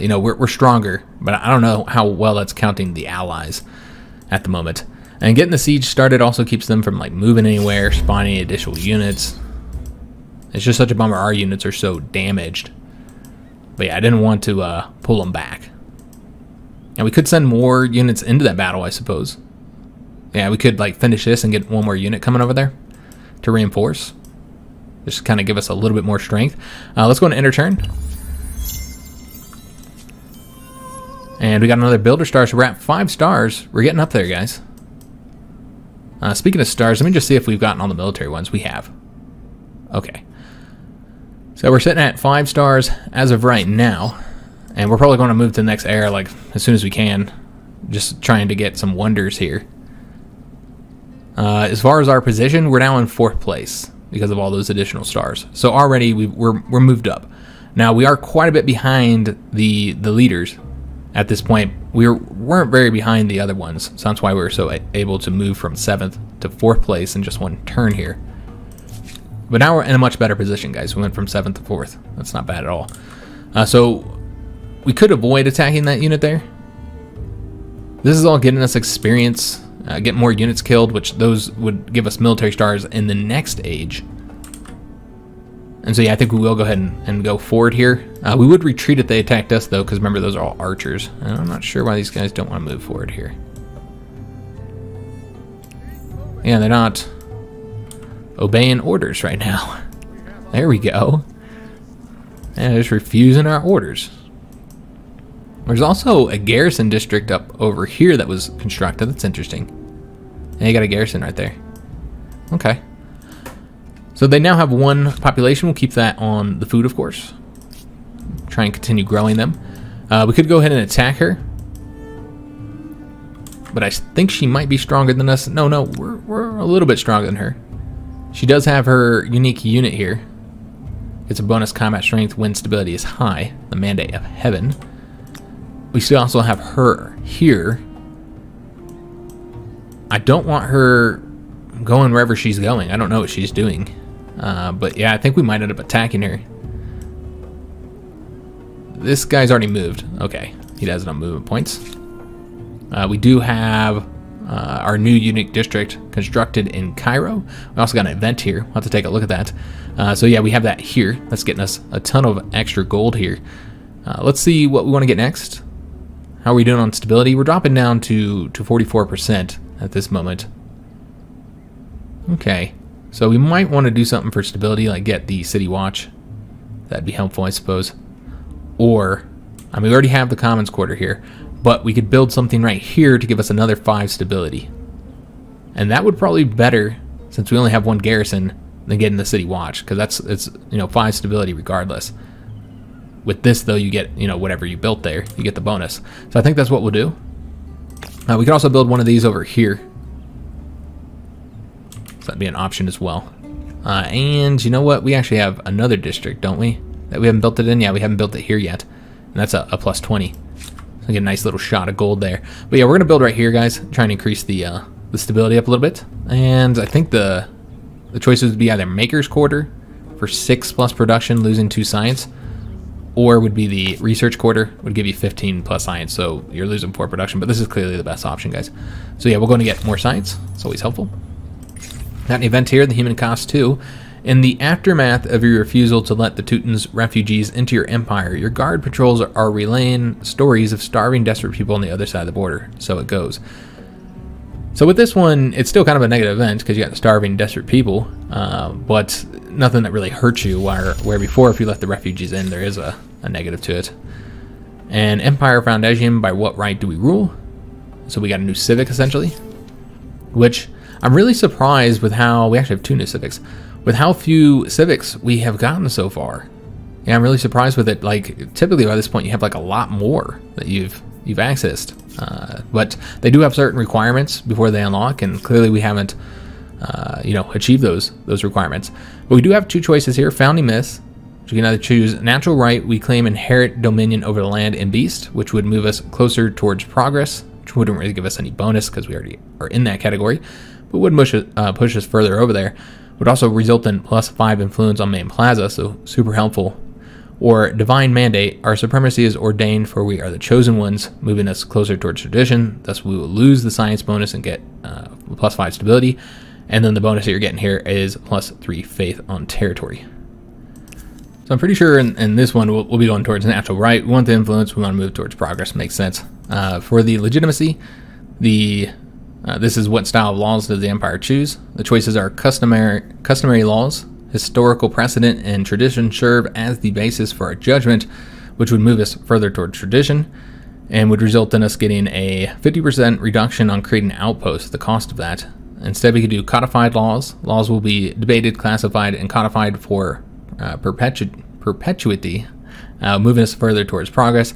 We're stronger, but I don't know how well that's counting the allies at the moment. And getting the siege started also keeps them from moving anywhere, spawning additional units. It's just such a bummer our units are so damaged. But yeah, I didn't want to pull them back. And we could send more units into that battle, I suppose. Yeah, we could finish this and get one more unit coming over there to reinforce. Just kind of give us a little bit more strength. Let's go and enter turn. And we got another builder star, so we're at 5 stars. We're getting up there, guys. Speaking of stars, let me just see if we've gotten all the military ones. We have. Okay. So we're sitting at 5 stars as of right now. And we're probably going to move to the next era like as soon as we can. Just trying to get some wonders here. As far as our position, we're now in 4th place because of all those additional stars. So already we're moved up. Now we are quite a bit behind the leaders at this point. We weren't very behind the other ones, so that's why we were so able to move from 7th to 4th place in just one turn here. But now we're in a much better position, guys. We went from 7th to 4th. That's not bad at all. So we could avoid attacking that unit there. This is all getting us experience, get more units killed, which those would give us military stars in the next age. And so yeah, I think we will go ahead and go forward here. We would retreat if they attacked us though, because remember those are all archers. And I'm not sure why these guys don't want to move forward here. Yeah, they're not obeying orders right now. There we go. And they're just refusing our orders. There's also a garrison district up over here that was constructed. That's interesting. And you got a garrison right there. Okay. So they now have 1 population. We'll keep that on the food, of course. Try and continue growing them. We could go ahead and attack her. But I think she might be stronger than us. No, we're a little bit stronger than her. She does have her unique unit here. It's a bonus combat strength when stability is high. The Mandate of Heaven. We still also have her here. I don't want her going wherever she's going. I don't know what she's doing. But yeah, I think we might end up attacking her. This guy's already moved. Okay, he does it on movement points. We do have our new unique district constructed in Cairo. We also got an event here. We'll have to take a look at that. So yeah, we have that here. That's getting us a ton of extra gold here. Let's see what we want to get next. How are we doing on stability? We're dropping down to 44% at this moment. Okay, so we might want to do something for stability, like get the city watch. That'd be helpful, I suppose. Or, I mean, we already have the commons quarter here, but we could build something right here to give us another 5 stability. And that would probably be better, since we only have 1 garrison, than getting the city watch, because it's 5 stability regardless. With this, though, you get, whatever you built there. You get the bonus. So I think that's what we'll do. We could also build one of these over here. So that'd be an option as well. And you know what? We actually have another district, don't we? That we haven't built it in? Yeah, we haven't built it here yet. And that's a plus 20. So we get a nice little shot of gold there. But yeah, we're going to build right here, guys. Trying to increase the stability up a little bit. And I think the choices would be either Maker's Quarter for 6+ production, losing 2 science. Or would be the research quarter, would give you 15 plus science, so you're losing 4 production, but this is clearly the best option, guys. So yeah, we're going to get more science. It's always helpful. Got an event here, the Human Cost 2. In the aftermath of your refusal to let the Teutons refugees into your empire, your guard patrols are relaying stories of starving, desperate people on the other side of the border. So it goes. So with this one, it's still kind of a negative event because you got starving, desperate people, but nothing that really hurts you, where before if you let the refugees in, there is a negative to it. And Empire Foundation, by what right do we rule? So we got a new civic, essentially, which I'm really surprised with how, we actually have 2 new civics, with how few civics we have gotten so far. Yeah, I'm really surprised with it. Like, typically by this point, you have like a lot more that you've accessed. But they do have certain requirements before they unlock, and clearly we haven't, achieved those requirements. But we do have 2 choices here: Founding Myths, which you can either choose natural right, we claim inherent dominion over the land and beast, which would move us closer towards progress, which wouldn't really give us any bonus because we already are in that category, but would push us further over there. Would also result in +5 influence on main plaza, so super helpful. Or Divine Mandate, our supremacy is ordained, for we are the chosen ones, moving us closer towards tradition, thus we will lose the science bonus and get +5 stability, and then the bonus that you're getting here is +3 faith on territory. So I'm pretty sure in this one we'll be going towards natural right. We want the influence, we want to move towards progress, makes sense. For the legitimacy, this is what style of laws does the Empire choose. The choices are customary laws, historical precedent, and tradition serve as the basis for our judgment, which would move us further toward tradition and would result in us getting a 50% reduction on creating outposts, the cost of that. Instead, we could do codified laws. Laws will be debated, classified, and codified for perpetuity. moving us further towards progress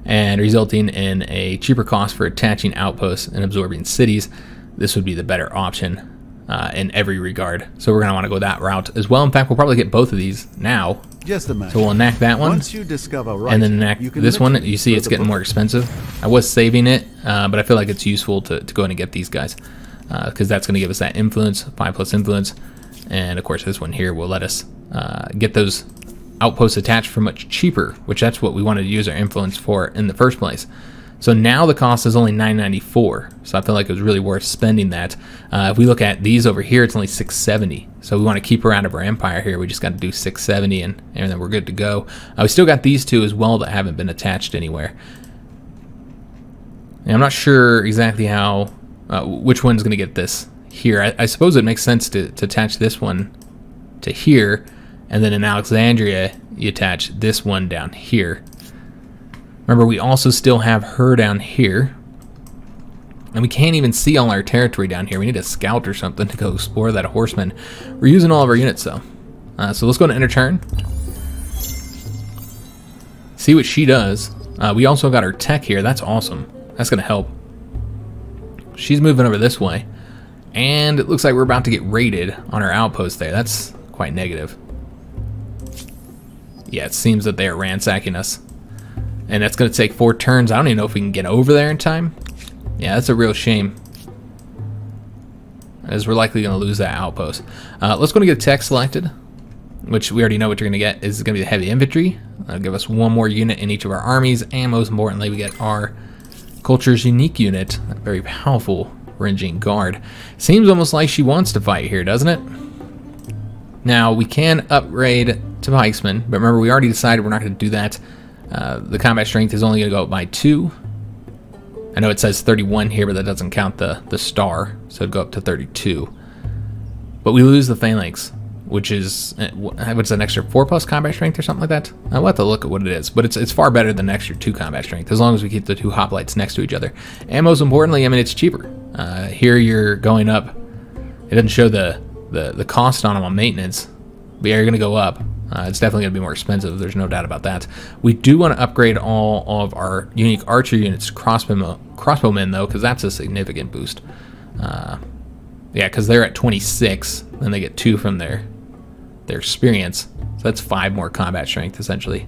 and resulting in a cheaper cost for attaching outposts and absorbing cities. This would be the better option in every regard. So we're going to want to go that route as well. In fact, we'll probably get both of these now. Just imagine. So we'll enact that one. Once you discover writing, and then enact this one. You see it's getting more expensive. I was saving it, but I feel like it's useful to go in and get these guys because that's going to give us that influence, 5+ influence. And of course this one here will let us get those outposts attached for much cheaper, which that's what we wanted to use our influence for in the first place. So now the cost is only $994, so I feel like it was really worth spending that. If we look at these over here, it's only $670. So we want to keep her out of our empire here. We just got to do $670 and then we're good to go. We still got these two as well that haven't been attached anywhere. And I'm not sure exactly how, which one's going to get this here. I suppose it makes sense to attach this one to here, and then in Alexandria you attach this one down here. Remember, we also still have her down here, and we can't even see all our territory down here. We need a scout or something to go explore that horseman. We're using all of our units though, so let's go to enter turn, see what she does. We also got our tech here. That's awesome. That's gonna help. She's moving over this way, and it looks like we're about to get raided on our outpost there. That's quite negative. Yeah, it seems that they are ransacking us. And that's going to take 4 turns. I don't even know if we can get over there in time. Yeah, that's a real shame, as we're likely going to lose that outpost. Let's go and get tech selected, which we already know what you're going to get. Is going to be the heavy infantry. That'll give us 1 more unit in each of our armies. And most importantly, we get our culture's unique unit, that very powerful Ranging Guard. Seems almost like she wants to fight here, doesn't it? Now, we can upgrade to Pikesman, but remember, we already decided we're not going to do that. The combat strength is only going to go up by 2. I know it says 31 here, but that doesn't count the star, so it'd go up to 32. But we lose the phalanx, which is what's an extra 4+ combat strength or something like that. I'll have to look at what it is, but it's far better than an extra 2 combat strength as long as we keep the 2 hoplites next to each other. And most importantly, I mean, it's cheaper. Here you're going up. It doesn't show the cost on them on maintenance, but yeah, you're going to go up. It's definitely going to be more expensive. There's no doubt about that. We do want to upgrade all of our unique archer units to crossbowmen, though, because that's a significant boost. Yeah, because they're at 26, then they get 2 from their experience. So that's 5 more combat strength, essentially.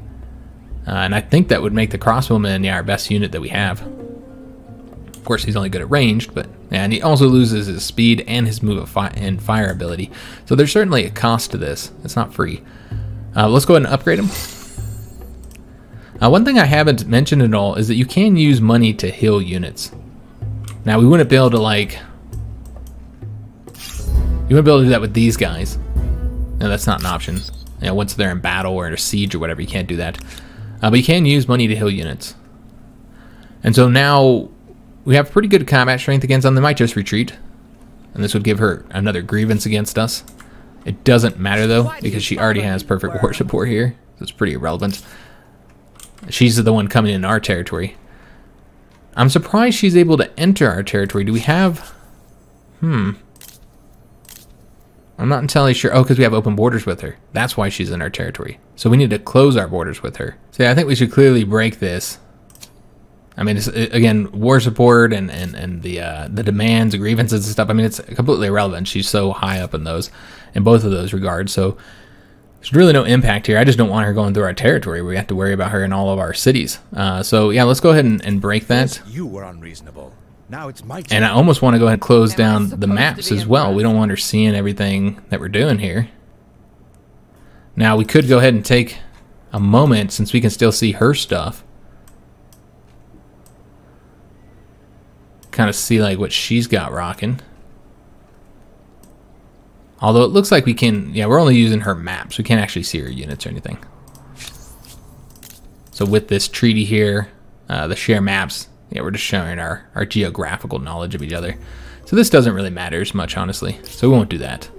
And I think that would make the crossbowman, yeah, our best unit that we have. Of course, he's only good at ranged, but yeah, and he also loses his speed and his move and fire ability. So there's certainly a cost to this. It's not free. Let's go ahead and upgrade him. One thing I haven't mentioned at all is that you can use money to heal units. Now, we wouldn't be able to, like... You wouldn't be able to do that with these guys. No, that's not an option. You know, once they're in battle or in a siege or whatever, you can't do that. But you can use money to heal units. And so now we have pretty good combat strength against them. They might just retreat. And this would give her another grievance against us. It doesn't matter though, because she already has perfect war support here, so it's pretty irrelevant. She's the one coming in our territory. I'm surprised she's able to enter our territory. Do we have... I'm not entirely sure. Oh, because we have open borders with her. That's why she's in our territory. So we need to close our borders with her. So yeah, I think we should clearly break this. I mean, it's, again, war support and the demands, grievances and stuff. I mean, it's completely irrelevant. She's so high up in both of those regards. So there's really no impact here. I just don't want her going through our territory. We have to worry about her in all of our cities. So yeah, let's go ahead and break that. You were unreasonable. Now it's my turn. And I almost want to go ahead and close down the maps as well. We don't want her seeing everything that we're doing here. Now we could go ahead and take a moment, since we can still see her stuff. Kind of see like what she's got rocking. Although it looks like we can, yeah, we're only using her maps. We can't actually see her units or anything. So with this treaty here, the share maps, yeah, we're just showing our geographical knowledge of each other. So this doesn't really matter as much, honestly. So we won't do that.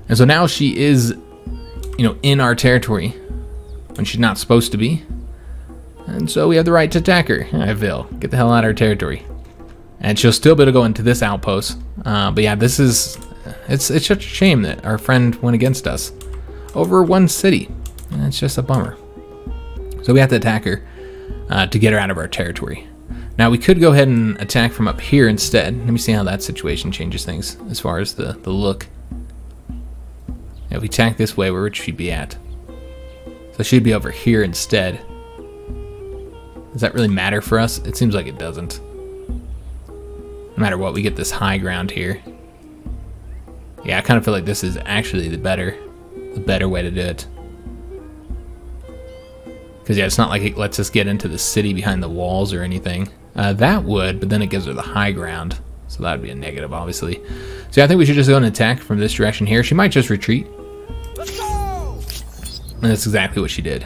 And so now she is, you know, in our territory when she's not supposed to be. And so we have the right to attack her. I will. Get the hell out of our territory. And she'll still be able to go into this outpost. But yeah, this is... It's such a shame that our friend went against us over one city. It's just a bummer. So we have to attack her to get her out of our territory. Now we could go ahead and attack from up here instead. Let me see how that situation changes things as far as the look. If we attack this way, where would she be at? So she'd be over here instead. Does that really matter for us? It seems like it doesn't. No matter what, we get this high ground here. Yeah, I kind of feel like this is actually the better way to do it. Because yeah, it's not like it lets us get into the city behind the walls or anything. That would, but then it gives her the high ground. So that would be a negative, obviously. So yeah, I think we should just go and attack from this direction here. She might just retreat. Let's go! And that's exactly what she did.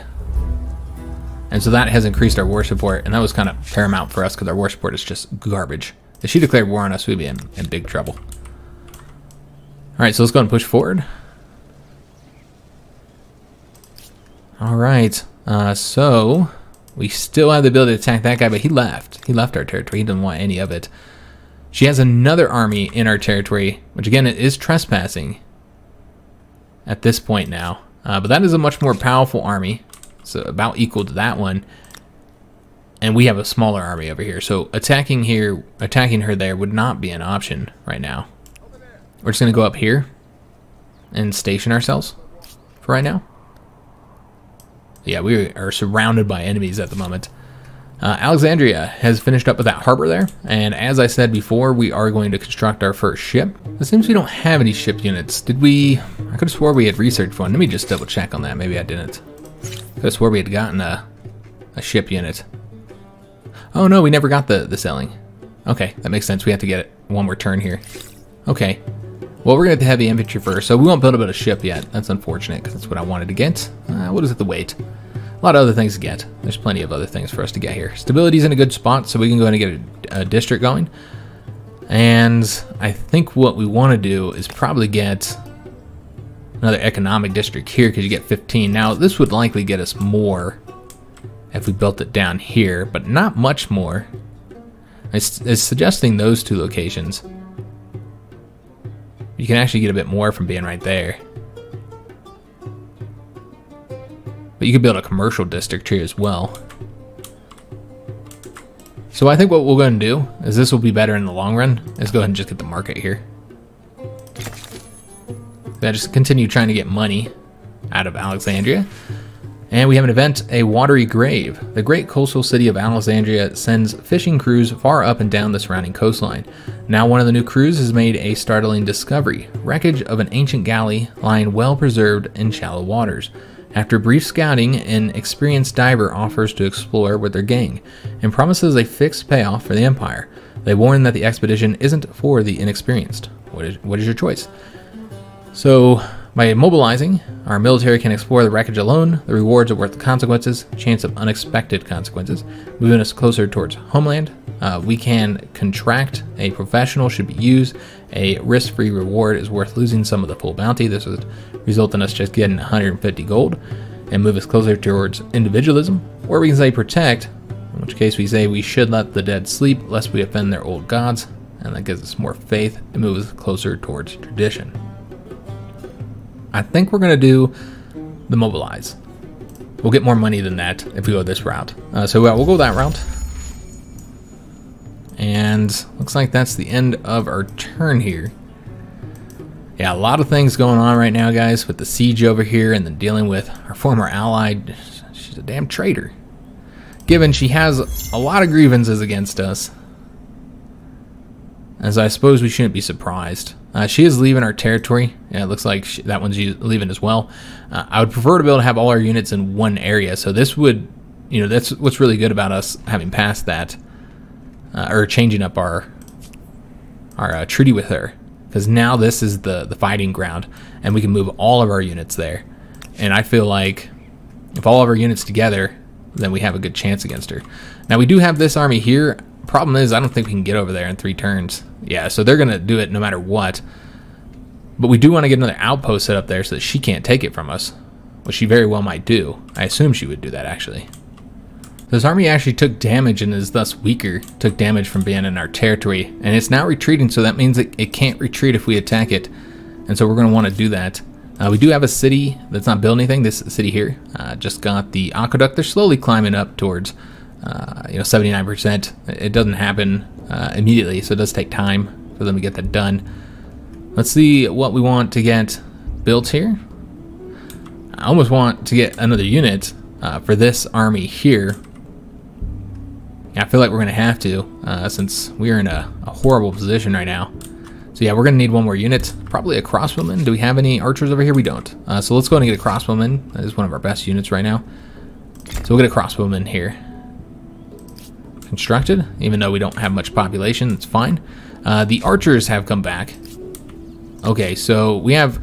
And so that has increased our war support, and that was kind of paramount for us because our war support is just garbage. If she declared war on us, we'd be in big trouble. Alright, so let's go and push forward. Alright, so we still have the ability to attack that guy, but he left. He left our territory. He didn't want any of it. She has another army in our territory, which again, it is trespassing at this point now. But that is a much more powerful army, so about equal to that one. And we have a smaller army over here, so attacking her there would not be an option right now. We're just going to go up here and station ourselves for right now. Yeah, we are surrounded by enemies at the moment. Alexandria has finished up with that harbor there, and as I said before, we are going to construct our first ship. It seems we don't have any ship units. Did we? I could have swore we had researched one. Let me just double check on that. Maybe I didn't. I could have swore we had gotten a ship unit. Oh no, we never got the selling. Okay, that makes sense. We have to get it one more turn here. Okay. Well, we're going to have the heavy infantry first, so we won't build a ship yet. That's unfortunate, because that's what I wanted to get. We'll just have to wait. A lot of other things to get. There's plenty of other things for us to get here. Stability's in a good spot, so we can go ahead and get a district going. And I think what we want to do is probably get another economic district here, because you get 15. Now, this would likely get us more if we built it down here, but not much more. It's suggesting those two locations. You can actually get a bit more from being right there. But you could build a commercial district here as well. So I think what we'll go and do is this will be better in the long run. Let's go ahead and just get the market here. I just continue trying to get money out of Alexandria. And we have an event, a Watery Grave. The great coastal city of Alexandria sends fishing crews far up and down the surrounding coastline. Now one of the new crews has made a startling discovery, wreckage of an ancient galley lying well preserved in shallow waters. After brief scouting, an experienced diver offers to explore with their gang and promises a fixed payoff for the Empire. They warn that the expedition isn't for the inexperienced. What is your choice? So, by mobilizing, our military can explore the wreckage alone. The rewards are worth the consequences, chance of unexpected consequences, moving us closer towards homeland. We can contract a professional should be used. A risk-free reward is worth losing some of the full bounty. This would result in us just getting 150 gold and move us closer towards individualism. Or we can say protect, in which case we say we should let the dead sleep lest we offend their old gods, and that gives us more faith and moves us closer towards tradition. I think we're going to do the mobilize. We'll get more money than that if we go this route. So we'll go that route. And looks like that's the end of our turn here. Yeah, a lot of things going on right now, guys, with the siege over here and then dealing with our former ally. She's a damn traitor. Given she has a lot of grievances against us. As I suppose we shouldn't be surprised. She is leaving our territory. Yeah, it looks like that one's leaving as well. I would prefer to be able to have all our units in one area. So this would, that's what's really good about us having passed that. Or changing up our treaty with her. Because now this is the fighting ground. And we can move all of our units there. And I feel like if all of our units together, then we have a good chance against her. Now we do have this army here. Problem is, I don't think we can get over there in 3 turns. Yeah, so they're going to do it no matter what. But we do want to get another outpost set up there so that she can't take it from us. Which she very well might do. I assume she would do that, actually. This army actually took damage and is thus weaker. Took damage from being in our territory. And it's now retreating, so that means it can't retreat if we attack it. And so we're going to want to do that. We do have a city that's not building anything. This city here just got the aqueduct. They're slowly climbing up towards 79%. It doesn't happen immediately, so it does take time for them to get that done. Let's see what we want to get built here. I almost want to get another unit for this army here. Yeah, I feel like we're going to have to since we are in a horrible position right now. So yeah, we're going to need one more unit, probably a crossbowman. Do we have any archers over here? We don't. So let's go ahead and get a crossbowman. That is one of our best units right now. So we'll get a crossbowman here. Constructed, even though we don't have much population, it's fine. The archers have come back. Okay, so we have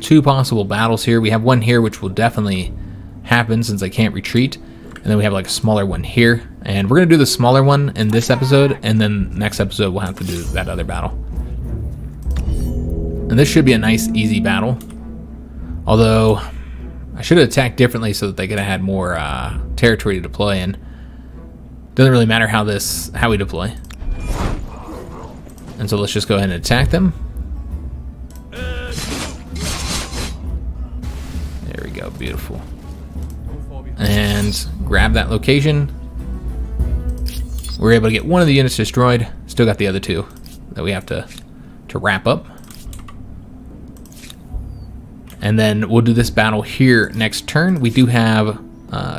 two possible battles here. We have one here, which will definitely happen since I can't retreat. And then we have like a smaller one here. And we're going to do the smaller one in this episode, and then next episode we'll have to do that other battle. And this should be a nice, easy battle. Although, I should have attacked differently so that they could have had more territory to deploy in. Doesn't really matter how we deploy. And so let's just go ahead and attack them. There we go, beautiful. And grab that location. We're able to get one of the units destroyed. Still got the other two that we have to wrap up. And then we'll do this battle here next turn. We do have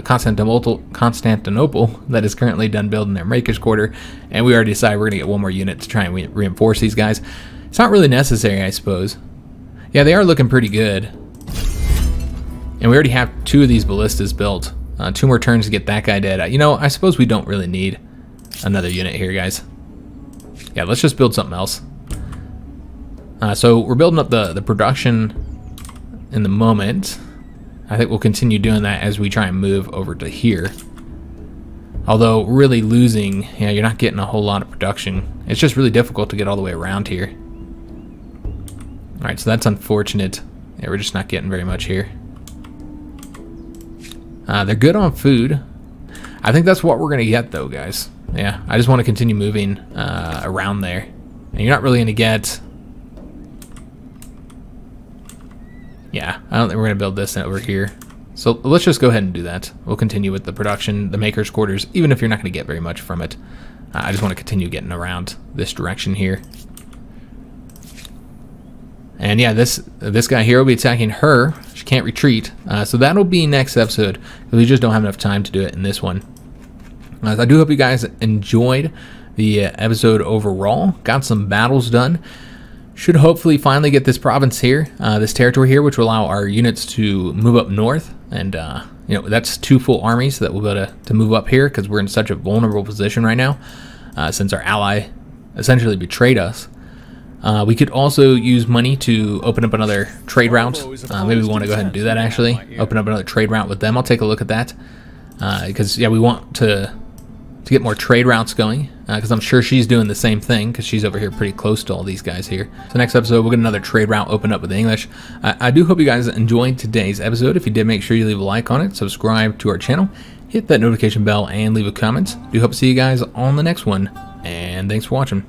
Constantinople that is currently done building their Maker's Quarter, and we already decided we're going to get one more unit to try and reinforce these guys. It's not really necessary, I suppose. Yeah, they are looking pretty good. And we already have two of these ballistas built. 2 more turns to get that guy dead. You know, I suppose we don't really need another unit here, guys. Yeah, let's just build something else. So we're building up the production in the moment. I think we'll continue doing that as we try and move over to here. Although really losing, yeah, you're not getting a whole lot of production. It's just really difficult to get all the way around here. Alright, so that's unfortunate. Yeah, we're just not getting very much here. They're good on food. I think that's what we're going to get though, guys. Yeah, I just want to continue moving around there. And you're not really going to get... Yeah, I don't think we're going to build this over here. So let's just go ahead and do that. We'll continue with the production, the Maker's Quarters, even if you're not going to get very much from it. I just want to continue getting around this direction here. And yeah, this guy here will be attacking her. She can't retreat. So that'll be next episode, because we just don't have enough time to do it in this one. I do hope you guys enjoyed the episode overall. Got some battles done. Should hopefully finally get this province here, this territory here, which will allow our units to move up north. And, you know, that's 2 full armies that we'll be able to move up here, because we're in such a vulnerable position right now, since our ally essentially betrayed us. We could also use money to open up another trade route. Maybe we want to go ahead and do that, actually. Open up another trade route with them. I'll take a look at that. Because, yeah, we want to get more trade routes going, because I'm sure she's doing the same thing, because she's over here pretty close to all these guys here. So next episode, we'll get another trade route opened up with the English. I do hope you guys enjoyed today's episode. If you did, make sure you leave a like on it, subscribe to our channel, hit that notification bell, and leave a comment. Do hope to see you guys on the next one, and thanks for watching.